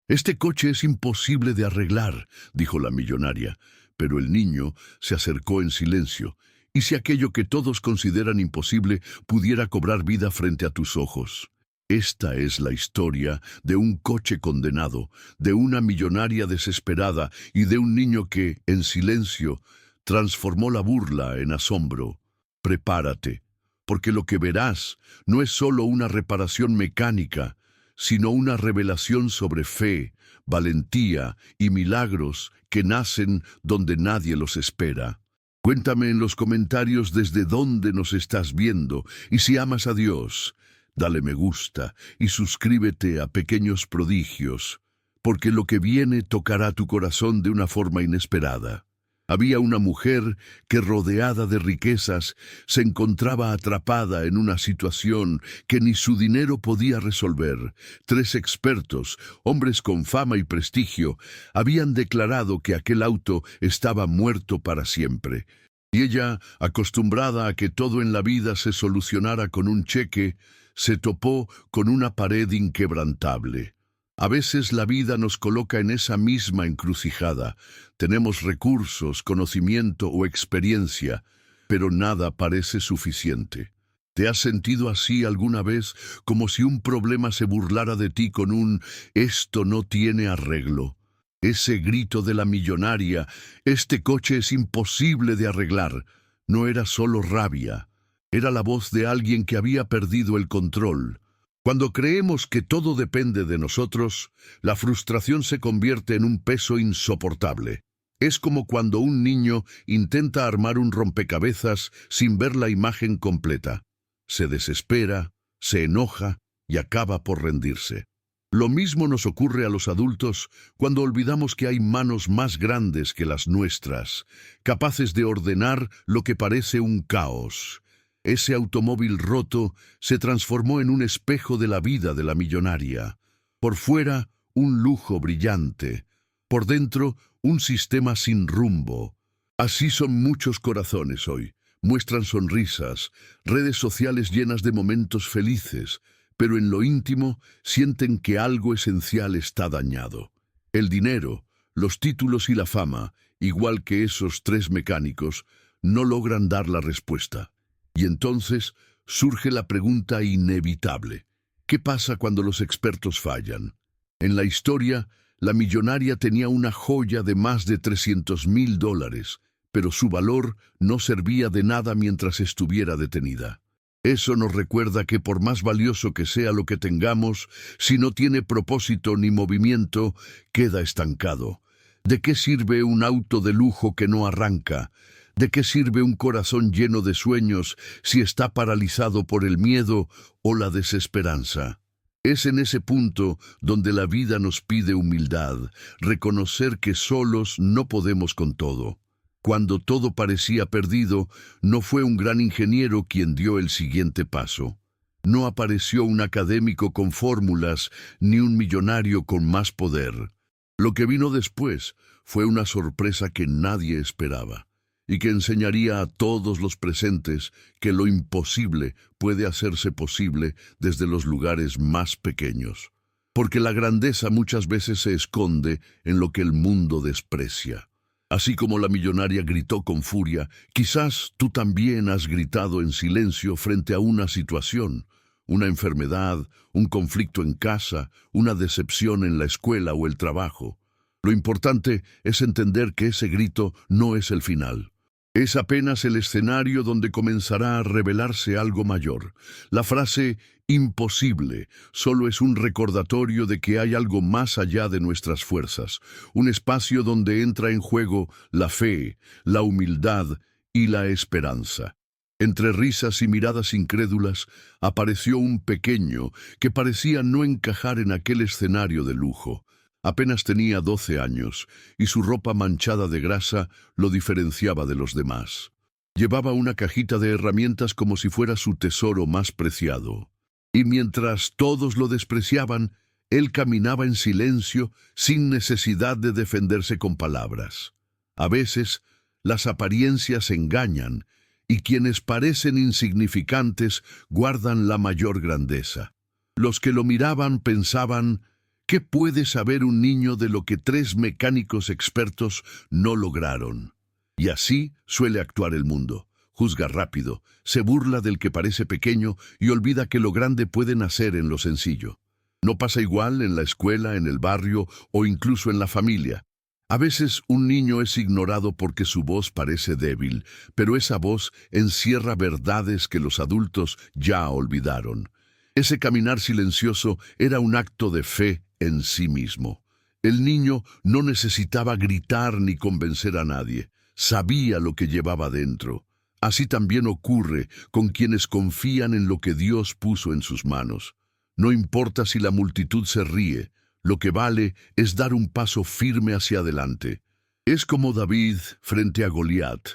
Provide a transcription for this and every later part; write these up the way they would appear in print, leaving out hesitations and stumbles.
Este coche es imposible de arreglar, dijo la millonaria, pero el niño se acercó en silencio. ¿Y si aquello que todos consideran imposible pudiera cobrar vida frente a tus ojos? Esta es la historia de un coche condenado, de una millonaria desesperada y de un niño que, en silencio, transformó la burla en asombro. Prepárate, porque lo que verás no es solo una reparación mecánica, sino una revelación sobre fe, valentía y milagros que nacen donde nadie los espera. Cuéntame en los comentarios desde dónde nos estás viendo y si amas a Dios, dale me gusta y suscríbete a Pequeños Prodigios, porque lo que viene tocará tu corazón de una forma inesperada. Había una mujer que, rodeada de riquezas, se encontraba atrapada en una situación que ni su dinero podía resolver. 3 expertos, hombres con fama y prestigio, habían declarado que aquel auto estaba muerto para siempre. Y ella, acostumbrada a que todo en la vida se solucionara con un cheque, se topó con una pared inquebrantable. A veces la vida nos coloca en esa misma encrucijada. Tenemos recursos, conocimiento o experiencia, pero nada parece suficiente. ¿Te has sentido así alguna vez, como si un problema se burlara de ti con un «esto no tiene arreglo»? Ese grito de la millonaria, «este coche es imposible de arreglar», no era solo rabia, era la voz de alguien que había perdido el control. Cuando creemos que todo depende de nosotros, la frustración se convierte en un peso insoportable. Es como cuando un niño intenta armar un rompecabezas sin ver la imagen completa. Se desespera, se enoja y acaba por rendirse. Lo mismo nos ocurre a los adultos cuando olvidamos que hay manos más grandes que las nuestras, capaces de ordenar lo que parece un caos. Ese automóvil roto se transformó en un espejo de la vida de la millonaria. Por fuera, un lujo brillante. Por dentro, un sistema sin rumbo. Así son muchos corazones hoy. Muestran sonrisas, redes sociales llenas de momentos felices, pero en lo íntimo sienten que algo esencial está dañado. El dinero, los títulos y la fama, igual que esos 3 mecánicos, no logran dar la respuesta. Y entonces surge la pregunta inevitable. ¿Qué pasa cuando los expertos fallan? En la historia, la millonaria tenía una joya de más de $300,000, pero su valor no servía de nada mientras estuviera detenida. Eso nos recuerda que por más valioso que sea lo que tengamos, si no tiene propósito ni movimiento, queda estancado. ¿De qué sirve un auto de lujo que no arranca? ¿De qué sirve un corazón lleno de sueños si está paralizado por el miedo o la desesperanza? Es en ese punto donde la vida nos pide humildad, reconocer que solos no podemos con todo. Cuando todo parecía perdido, no fue un gran ingeniero quien dio el siguiente paso. No apareció un académico con fórmulas, ni un millonario con más poder. Lo que vino después fue una sorpresa que nadie esperaba, y que enseñaría a todos los presentes que lo imposible puede hacerse posible desde los lugares más pequeños. Porque la grandeza muchas veces se esconde en lo que el mundo desprecia. Así como la millonaria gritó con furia, quizás tú también has gritado en silencio frente a una situación, una enfermedad, un conflicto en casa, una decepción en la escuela o el trabajo. Lo importante es entender que ese grito no es el final. Es apenas el escenario donde comenzará a revelarse algo mayor. La frase «imposible» solo es un recordatorio de que hay algo más allá de nuestras fuerzas, un espacio donde entra en juego la fe, la humildad y la esperanza. Entre risas y miradas incrédulas, apareció un pequeño que parecía no encajar en aquel escenario de lujo. Apenas tenía 12 años, y su ropa manchada de grasa lo diferenciaba de los demás. Llevaba una cajita de herramientas como si fuera su tesoro más preciado. Y mientras todos lo despreciaban, él caminaba en silencio, sin necesidad de defenderse con palabras. A veces, las apariencias engañan, y quienes parecen insignificantes guardan la mayor grandeza. Los que lo miraban pensaban, ¿Qué puede saber un niño de lo que 3 mecánicos expertos no lograron? Y así suele actuar el mundo. Juzga rápido, se burla del que parece pequeño y olvida que lo grande puede nacer en lo sencillo. No pasa igual en la escuela, en el barrio o incluso en la familia. A veces un niño es ignorado porque su voz parece débil, pero esa voz encierra verdades que los adultos ya olvidaron. Ese caminar silencioso era un acto de fe en sí mismo. El niño no necesitaba gritar ni convencer a nadie. Sabía lo que llevaba dentro. Así también ocurre con quienes confían en lo que Dios puso en sus manos. No importa si la multitud se ríe, lo que vale es dar un paso firme hacia adelante. Es como David frente a Goliat.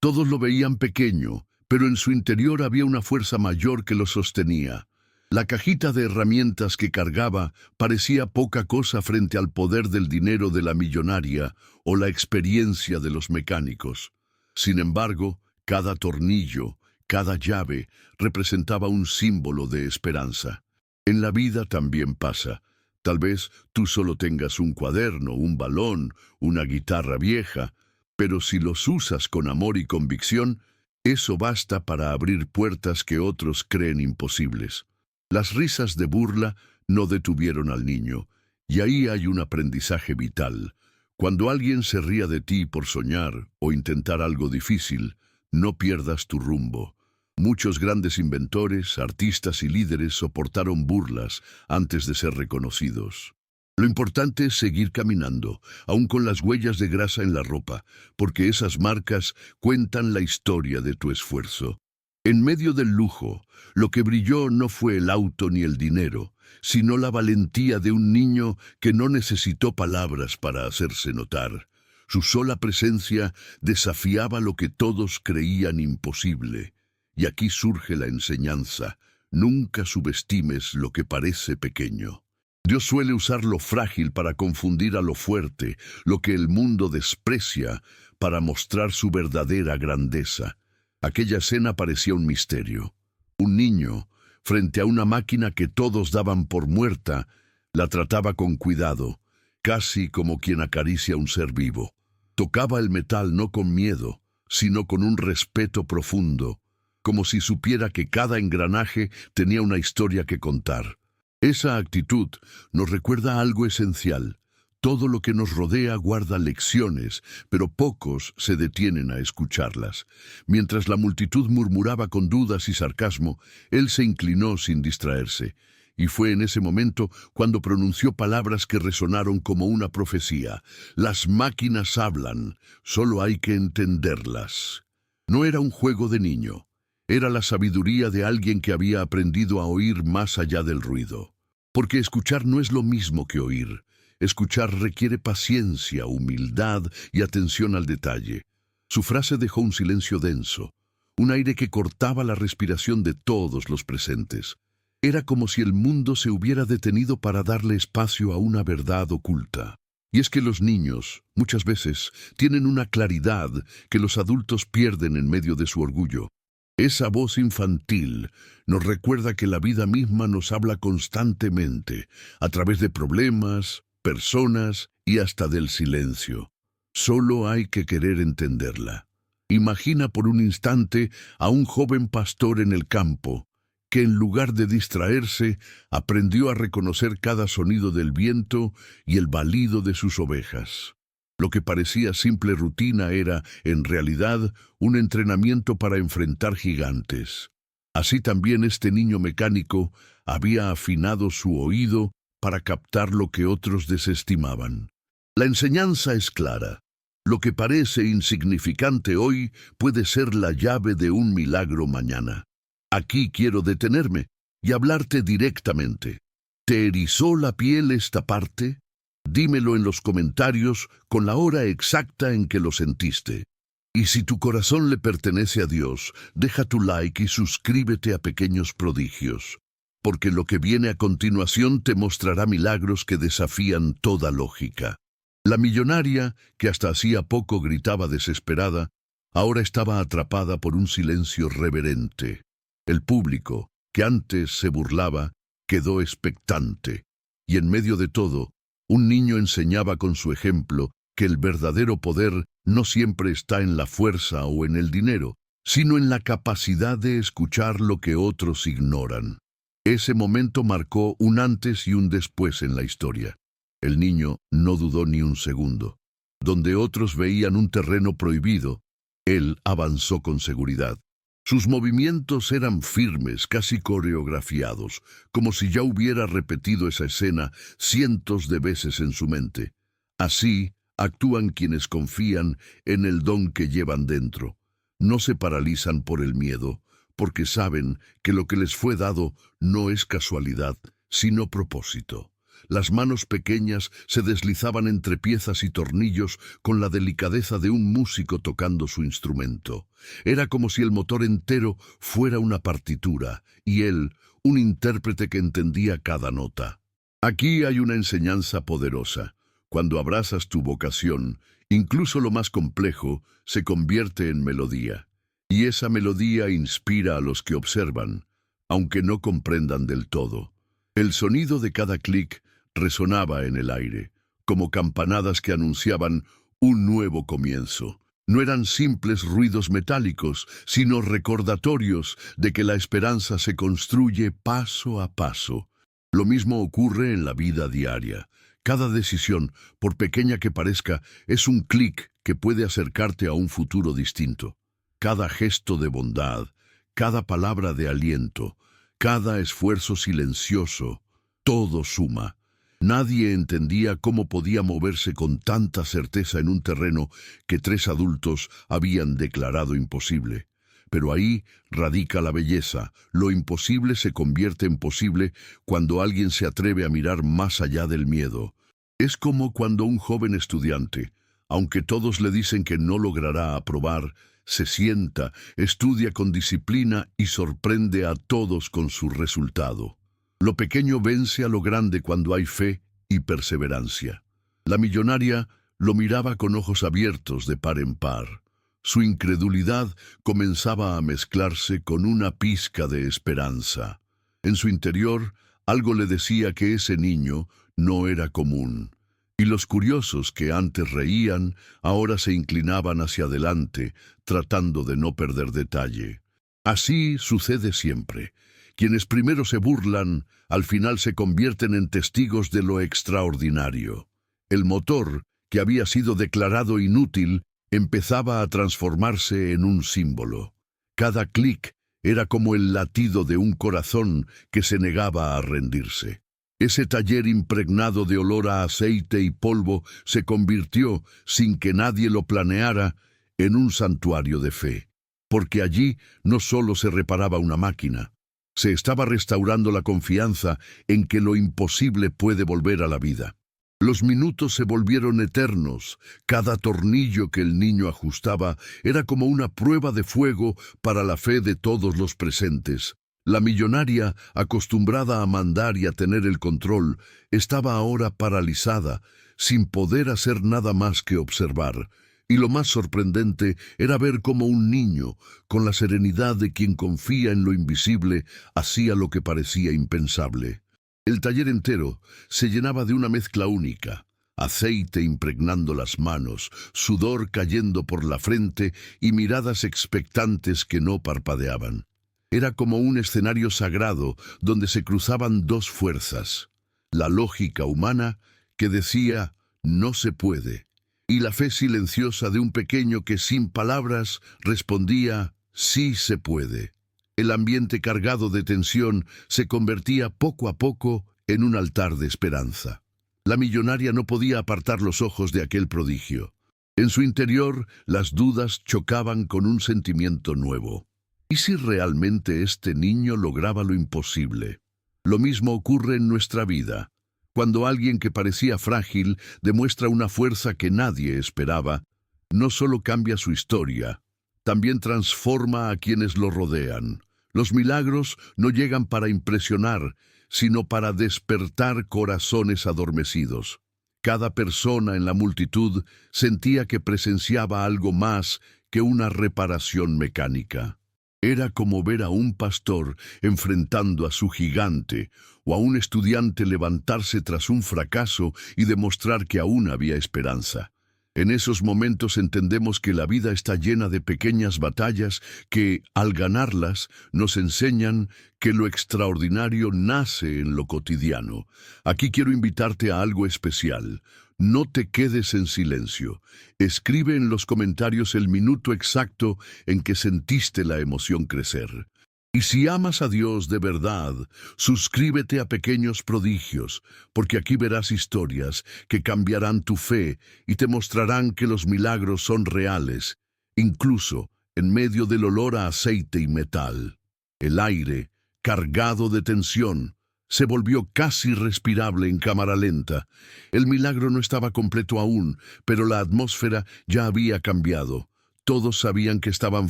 Todos lo veían pequeño, pero en su interior había una fuerza mayor que lo sostenía. La cajita de herramientas que cargaba parecía poca cosa frente al poder del dinero de la millonaria o la experiencia de los mecánicos. Sin embargo, cada tornillo, cada llave representaba un símbolo de esperanza. En la vida también pasa. Tal vez tú solo tengas un cuaderno, un balón, una guitarra vieja, pero si los usas con amor y convicción, eso basta para abrir puertas que otros creen imposibles. Las risas de burla no detuvieron al niño, y ahí hay un aprendizaje vital. Cuando alguien se ría de ti por soñar o intentar algo difícil, no pierdas tu rumbo. Muchos grandes inventores, artistas y líderes soportaron burlas antes de ser reconocidos. Lo importante es seguir caminando, aun con las huellas de grasa en la ropa, porque esas marcas cuentan la historia de tu esfuerzo. En medio del lujo, lo que brilló no fue el auto ni el dinero, sino la valentía de un niño que no necesitó palabras para hacerse notar. Su sola presencia desafiaba lo que todos creían imposible. Y aquí surge la enseñanza: nunca subestimes lo que parece pequeño. Dios suele usar lo frágil para confundir a lo fuerte, lo que el mundo desprecia, para mostrar su verdadera grandeza. Aquella escena parecía un misterio. Un niño, frente a una máquina que todos daban por muerta, la trataba con cuidado, casi como quien acaricia un ser vivo. Tocaba el metal no con miedo, sino con un respeto profundo, como si supiera que cada engranaje tenía una historia que contar. Esa actitud nos recuerda algo esencial. Todo lo que nos rodea guarda lecciones, pero pocos se detienen a escucharlas. Mientras la multitud murmuraba con dudas y sarcasmo, él se inclinó sin distraerse. Y fue en ese momento cuando pronunció palabras que resonaron como una profecía. Las máquinas hablan, solo hay que entenderlas. No era un juego de niño. Era la sabiduría de alguien que había aprendido a oír más allá del ruido. Porque escuchar no es lo mismo que oír. Escuchar requiere paciencia, humildad y atención al detalle. Su frase dejó un silencio denso, un aire que cortaba la respiración de todos los presentes. Era como si el mundo se hubiera detenido para darle espacio a una verdad oculta. Y es que los niños, muchas veces, tienen una claridad que los adultos pierden en medio de su orgullo. Esa voz infantil nos recuerda que la vida misma nos habla constantemente, a través de problemas, personas y hasta del silencio. Solo hay que querer entenderla. Imagina por un instante a un joven pastor en el campo, que en lugar de distraerse, aprendió a reconocer cada sonido del viento y el balido de sus ovejas. Lo que parecía simple rutina era, en realidad, un entrenamiento para enfrentar gigantes. Así también este niño mecánico había afinado su oído para captar lo que otros desestimaban. La enseñanza es clara. Lo que parece insignificante hoy puede ser la llave de un milagro mañana. Aquí quiero detenerme y hablarte directamente. ¿Te erizó la piel esta parte? Dímelo en los comentarios con la hora exacta en que lo sentiste. Y si tu corazón le pertenece a Dios, deja tu like y suscríbete a Pequeños Prodigios, porque lo que viene a continuación te mostrará milagros que desafían toda lógica. La millonaria, que hasta hacía poco gritaba desesperada, ahora estaba atrapada por un silencio reverente. El público, que antes se burlaba, quedó expectante. Y en medio de todo, un niño enseñaba con su ejemplo que el verdadero poder no siempre está en la fuerza o en el dinero, sino en la capacidad de escuchar lo que otros ignoran. Ese momento marcó un antes y un después en la historia. El niño no dudó ni un segundo. Donde otros veían un terreno prohibido, él avanzó con seguridad. Sus movimientos eran firmes, casi coreografiados, como si ya hubiera repetido esa escena cientos de veces en su mente. Así actúan quienes confían en el don que llevan dentro. No se paralizan por el miedo, porque saben que lo que les fue dado no es casualidad, sino propósito. Las manos pequeñas se deslizaban entre piezas y tornillos con la delicadeza de un músico tocando su instrumento. Era como si el motor entero fuera una partitura, y él, un intérprete que entendía cada nota. Aquí hay una enseñanza poderosa. Cuando abrazas tu vocación, incluso lo más complejo se convierte en melodía. Y esa melodía inspira a los que observan, aunque no comprendan del todo. El sonido de cada clic resonaba en el aire, como campanadas que anunciaban un nuevo comienzo. No eran simples ruidos metálicos, sino recordatorios de que la esperanza se construye paso a paso. Lo mismo ocurre en la vida diaria. Cada decisión, por pequeña que parezca, es un clic que puede acercarte a un futuro distinto. Cada gesto de bondad, cada palabra de aliento, cada esfuerzo silencioso, todo suma. Nadie entendía cómo podía moverse con tanta certeza en un terreno que 3 adultos habían declarado imposible. Pero ahí radica la belleza. Lo imposible se convierte en posible cuando alguien se atreve a mirar más allá del miedo. Es como cuando un joven estudiante, aunque todos le dicen que no logrará aprobar, se sienta, estudia con disciplina y sorprende a todos con su resultado. Lo pequeño vence a lo grande cuando hay fe y perseverancia. La millonaria lo miraba con ojos abiertos de par en par. Su incredulidad comenzaba a mezclarse con una pizca de esperanza. En su interior, algo le decía que ese niño no era común. Y los curiosos que antes reían, ahora se inclinaban hacia adelante, tratando de no perder detalle. Así sucede siempre. Quienes primero se burlan, al final se convierten en testigos de lo extraordinario. El motor, que había sido declarado inútil, empezaba a transformarse en un símbolo. Cada clic era como el latido de un corazón que se negaba a rendirse. Ese taller impregnado de olor a aceite y polvo se convirtió, sin que nadie lo planeara, en un santuario de fe. Porque allí no solo se reparaba una máquina, se estaba restaurando la confianza en que lo imposible puede volver a la vida. Los minutos se volvieron eternos. Cada tornillo que el niño ajustaba era como una prueba de fuego para la fe de todos los presentes. La millonaria, acostumbrada a mandar y a tener el control, estaba ahora paralizada, sin poder hacer nada más que observar. Y lo más sorprendente era ver cómo un niño, con la serenidad de quien confía en lo invisible, hacía lo que parecía impensable. El taller entero se llenaba de una mezcla única: aceite impregnando las manos, sudor cayendo por la frente y miradas expectantes que no parpadeaban. Era como un escenario sagrado donde se cruzaban dos fuerzas: la lógica humana, que decía «no se puede», y la fe silenciosa de un pequeño que sin palabras respondía «sí se puede». El ambiente cargado de tensión se convertía poco a poco en un altar de esperanza. La millonaria no podía apartar los ojos de aquel prodigio. En su interior, las dudas chocaban con un sentimiento nuevo. ¿Y si realmente este niño lograba lo imposible? Lo mismo ocurre en nuestra vida. Cuando alguien que parecía frágil demuestra una fuerza que nadie esperaba, no solo cambia su historia, también transforma a quienes lo rodean. Los milagros no llegan para impresionar, sino para despertar corazones adormecidos. Cada persona en la multitud sentía que presenciaba algo más que una reparación mecánica. Era como ver a un pastor enfrentando a su gigante, o a un estudiante levantarse tras un fracaso y demostrar que aún había esperanza. En esos momentos entendemos que la vida está llena de pequeñas batallas que, al ganarlas, nos enseñan que lo extraordinario nace en lo cotidiano. Aquí quiero invitarte a algo especial. No te quedes en silencio. Escribe en los comentarios el minuto exacto en que sentiste la emoción crecer. Y si amas a Dios de verdad, suscríbete a Pequeños Prodigios, porque aquí verás historias que cambiarán tu fe y te mostrarán que los milagros son reales, incluso en medio del olor a aceite y metal. El aire, cargado de tensión, se volvió casi respirable en cámara lenta. El milagro no estaba completo aún, pero la atmósfera ya había cambiado. Todos sabían que estaban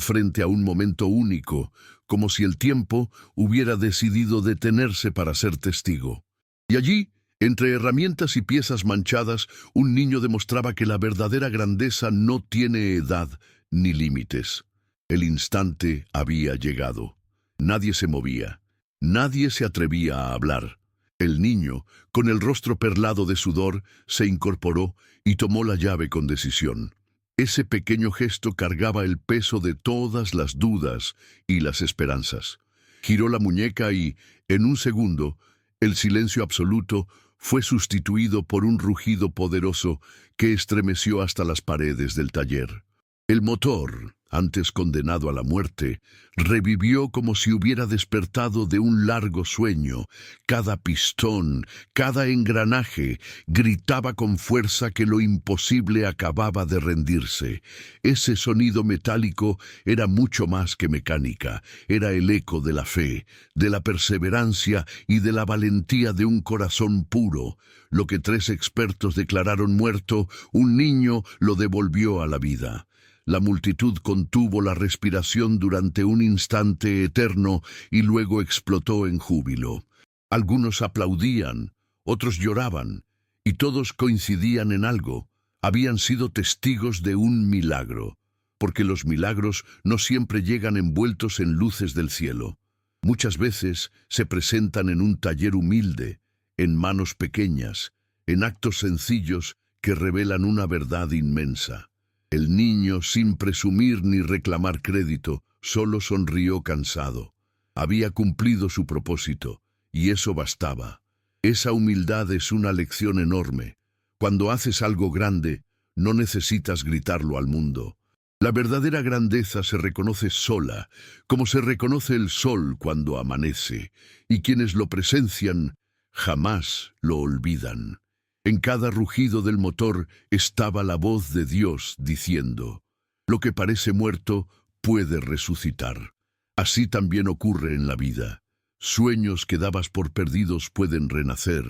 frente a un momento único, como si el tiempo hubiera decidido detenerse para ser testigo. Y allí, entre herramientas y piezas manchadas, un niño demostraba que la verdadera grandeza no tiene edad ni límites. El instante había llegado. Nadie se movía. Nadie se atrevía a hablar. El niño, con el rostro perlado de sudor, se incorporó y tomó la llave con decisión. Ese pequeño gesto cargaba el peso de todas las dudas y las esperanzas. Giró la muñeca y, en un segundo, el silencio absoluto fue sustituido por un rugido poderoso que estremeció hasta las paredes del taller. El motor, antes condenado a la muerte, revivió como si hubiera despertado de un largo sueño. Cada pistón, cada engranaje, gritaba con fuerza que lo imposible acababa de rendirse. Ese sonido metálico era mucho más que mecánica, era el eco de la fe, de la perseverancia y de la valentía de un corazón puro. Lo que 3 expertos declararon muerto, un niño lo devolvió a la vida. La multitud contuvo la respiración durante un instante eterno y luego explotó en júbilo. Algunos aplaudían, otros lloraban, y todos coincidían en algo. Habían sido testigos de un milagro, porque los milagros no siempre llegan envueltos en luces del cielo. Muchas veces se presentan en un taller humilde, en manos pequeñas, en actos sencillos que revelan una verdad inmensa. El niño, sin presumir ni reclamar crédito, solo sonrió cansado. Había cumplido su propósito, y eso bastaba. Esa humildad es una lección enorme. Cuando haces algo grande, no necesitas gritarlo al mundo. La verdadera grandeza se reconoce sola, como se reconoce el sol cuando amanece, y quienes lo presencian jamás lo olvidan. En cada rugido del motor estaba la voz de Dios diciendo: lo que parece muerto puede resucitar. Así también ocurre en la vida. Sueños que dabas por perdidos pueden renacer.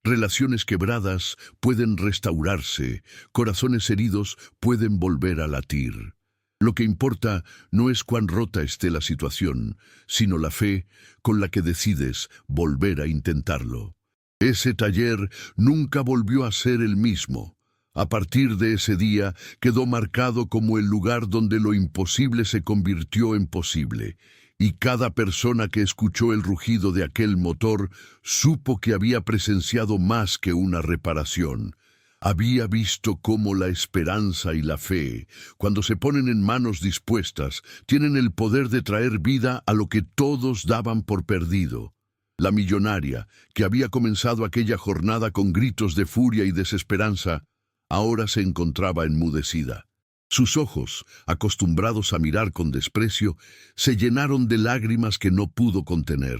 Relaciones quebradas pueden restaurarse. Corazones heridos pueden volver a latir. Lo que importa no es cuán rota esté la situación, sino la fe con la que decides volver a intentarlo. Ese taller nunca volvió a ser el mismo. A partir de ese día quedó marcado como el lugar donde lo imposible se convirtió en posible, y cada persona que escuchó el rugido de aquel motor supo que había presenciado más que una reparación. Había visto cómo la esperanza y la fe, cuando se ponen en manos dispuestas, tienen el poder de traer vida a lo que todos daban por perdido. La millonaria, que había comenzado aquella jornada con gritos de furia y desesperanza, ahora se encontraba enmudecida. Sus ojos, acostumbrados a mirar con desprecio, se llenaron de lágrimas que no pudo contener.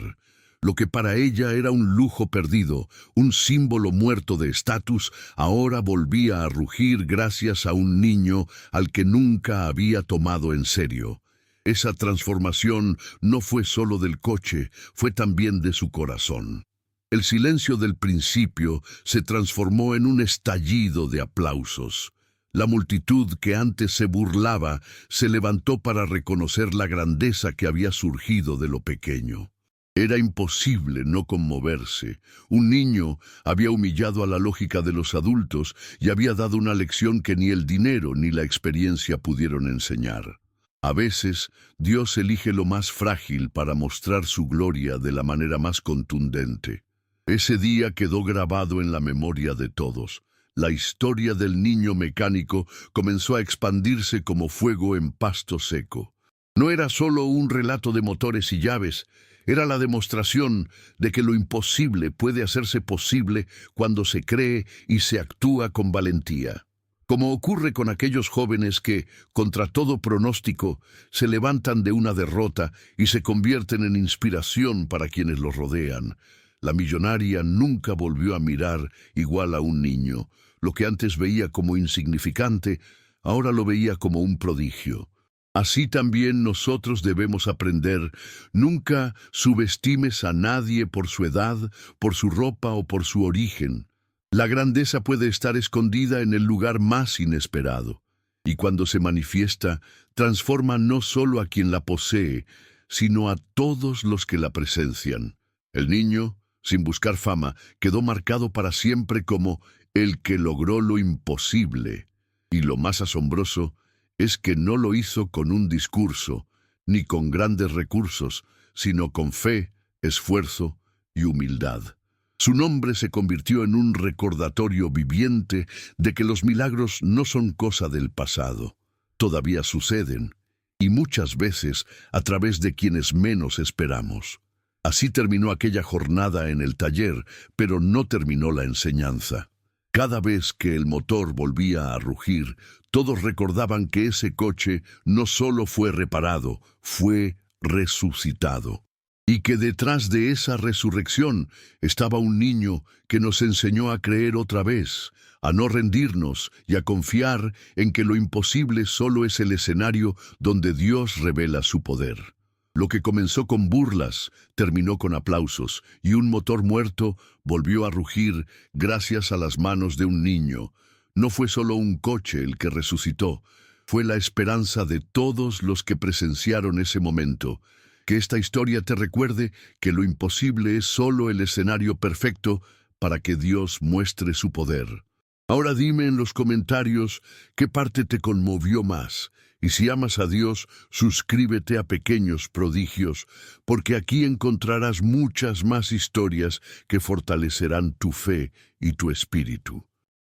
Lo que para ella era un lujo perdido, un símbolo muerto de estatus, ahora volvía a rugir gracias a un niño al que nunca había tomado en serio. Esa transformación no fue solo del coche, fue también de su corazón. El silencio del principio se transformó en un estallido de aplausos. La multitud que antes se burlaba se levantó para reconocer la grandeza que había surgido de lo pequeño. Era imposible no conmoverse. Un niño había humillado a la lógica de los adultos y había dado una lección que ni el dinero ni la experiencia pudieron enseñar. A veces, Dios elige lo más frágil para mostrar su gloria de la manera más contundente. Ese día quedó grabado en la memoria de todos. La historia del niño mecánico comenzó a expandirse como fuego en pasto seco. No era solo un relato de motores y llaves, era la demostración de que lo imposible puede hacerse posible cuando se cree y se actúa con valentía. Como ocurre con aquellos jóvenes que, contra todo pronóstico, se levantan de una derrota y se convierten en inspiración para quienes los rodean. La millonaria nunca volvió a mirar igual a un niño. Lo que antes veía como insignificante, ahora lo veía como un prodigio. Así también nosotros debemos aprender: nunca subestimes a nadie por su edad, por su ropa o por su origen. La grandeza puede estar escondida en el lugar más inesperado, y cuando se manifiesta, transforma no solo a quien la posee, sino a todos los que la presencian. El niño, sin buscar fama, quedó marcado para siempre como el que logró lo imposible. Y lo más asombroso es que no lo hizo con un discurso, ni con grandes recursos, sino con fe, esfuerzo y humildad. Su nombre se convirtió en un recordatorio viviente de que los milagros no son cosa del pasado. Todavía suceden, y muchas veces a través de quienes menos esperamos. Así terminó aquella jornada en el taller, pero no terminó la enseñanza. Cada vez que el motor volvía a rugir, todos recordaban que ese coche no solo fue reparado, fue resucitado. Y que detrás de esa resurrección estaba un niño que nos enseñó a creer otra vez, a no rendirnos y a confiar en que lo imposible solo es el escenario donde Dios revela su poder. Lo que comenzó con burlas terminó con aplausos, y un motor muerto volvió a rugir gracias a las manos de un niño. No fue solo un coche el que resucitó, fue la esperanza de todos los que presenciaron ese momento. Que esta historia te recuerde que lo imposible es solo el escenario perfecto para que Dios muestre su poder. Ahora dime en los comentarios qué parte te conmovió más. Y si amas a Dios, suscríbete a Pequeños Prodigios, porque aquí encontrarás muchas más historias que fortalecerán tu fe y tu espíritu.